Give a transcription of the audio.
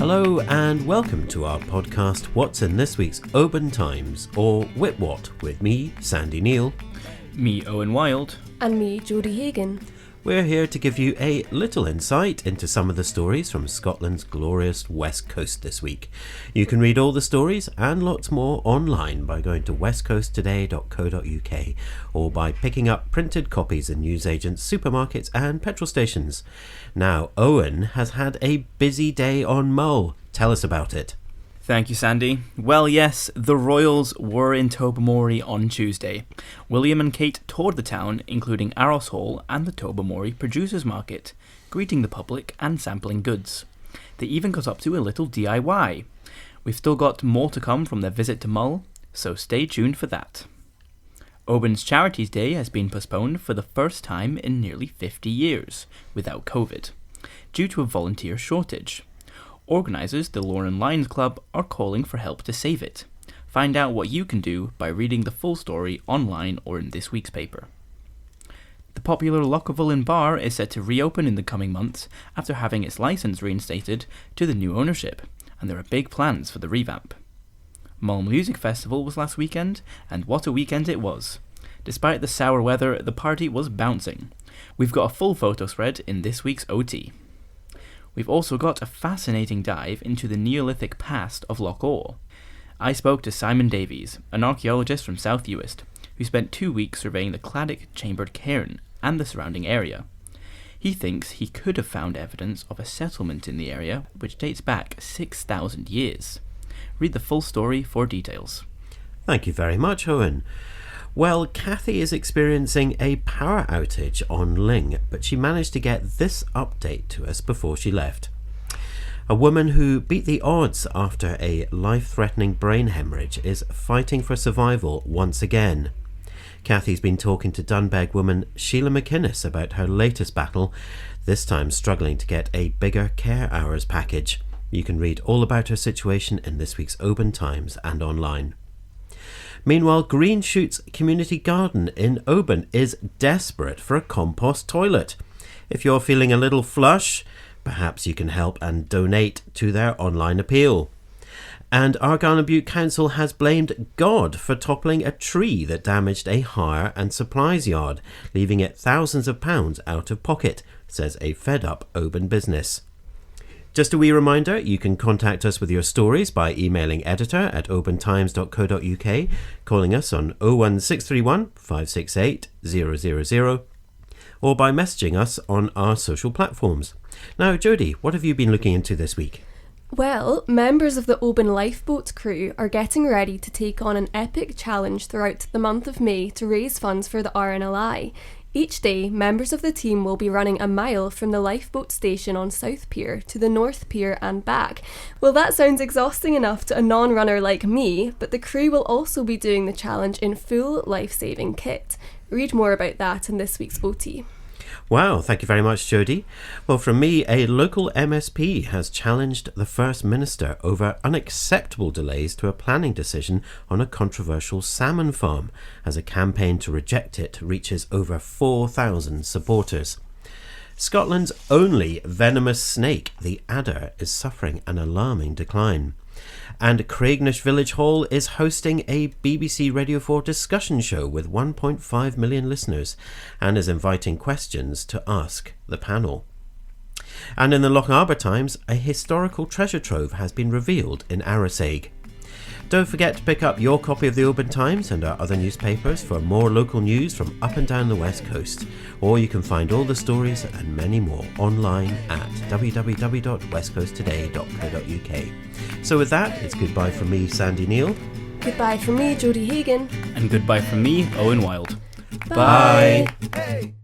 Hello and welcome to our podcast, What's in this week's Oban Times, or Whit What, with me, Sandy Neal. Me, Owen Wild. And me, Jodie Hagan. We're here to give you a little insight into some of the stories from Scotland's glorious West Coast this week. You can read all the stories and lots more online by going to westcoasttoday.co.uk or by picking up printed copies in newsagents, supermarkets and petrol stations. Now, Owen has had a busy day on Mull. Tell us about it. Thank you, Sandy. Well, yes, the Royals were in Tobermory on Tuesday. William and Kate toured the town, including Arrows Hall and the Tobermory Producers Market, greeting the public and sampling goods. They even got up to a little DIY. We've still got more to come from their visit to Mull, so stay tuned for that. Oban's Charities Day has been postponed for the first time in nearly 50 years, without COVID, due to a volunteer shortage. Organisers, the Lornan Lions Club, are calling for help to save it. Find out what you can do by reading the full story online or in this week's paper. The popular Lochavolin Bar is set to reopen in the coming months after having its licence reinstated to the new ownership, and there are big plans for the revamp. Mull Music Festival was last weekend, and what a weekend it was. Despite the sour weather, the party was bouncing. We've got a full photo spread in this week's OT. We've also got a fascinating dive into the Neolithic past of Loch Oel. I spoke to Simon Davies, an archaeologist from South Uist, who spent 2 weeks surveying the Claddock Chambered Cairn and the surrounding area. He thinks he could have found evidence of a settlement in the area which dates back 6,000 years. Read the full story for details. Thank you very much, Owen. Well, Kathy is experiencing a power outage on Ling, but she managed to get this update to us before she left. A woman who beat the odds after a life-threatening brain hemorrhage is fighting for survival once again. Kathy's been talking to Dunbeg woman Sheila McInnes about her latest battle, this time struggling to get a bigger care hours package. You can read all about her situation in this week's Oban Times and online. Meanwhile, Green Shoots Community Garden in Oban is desperate for a compost toilet. If you're feeling a little flush, perhaps you can help and donate to their online appeal. And Argyll and Bute Council has blamed God for toppling a tree that damaged a hire and supplies yard, leaving it thousands of pounds out of pocket, says a fed-up Oban business. Just a wee reminder, you can contact us with your stories by emailing editor@obantimes.co.uk, calling us on 01631 568 000, or by messaging us on our social platforms. Now, Jodie, what have you been looking into this week? Well, members of the Oban Lifeboat crew are getting ready to take on an epic challenge throughout the month of May to raise funds for the RNLI. Each day, members of the team will be running a mile from the lifeboat station on South Pier to the North Pier and back. Well, that sounds exhausting enough to a non-runner like me, but the crew will also be doing the challenge in full life-saving kit. Read more about that in this week's OT. Wow, thank you very much, Jodie. Well, from me, a local MSP has challenged the First Minister over unacceptable delays to a planning decision on a controversial salmon farm, as a campaign to reject it reaches over 4,000 supporters. Scotland's only venomous snake, the adder, is suffering an alarming decline. And Craignish Village Hall is hosting a BBC Radio 4 discussion show with 1.5 million listeners and is inviting questions to ask the panel. And in the Loch Times, a historical treasure trove has been revealed in Arisaig. Don't forget to pick up your copy of the Oban Times and our other newspapers for more local news from up and down the West Coast. Or you can find all the stories and many more online at www.westcoasttoday.co.uk. So with that, it's goodbye from me, Sandy Neal. Goodbye from me, Jodie Hagan. And goodbye from me, Owen Wild. Bye. Bye. Hey.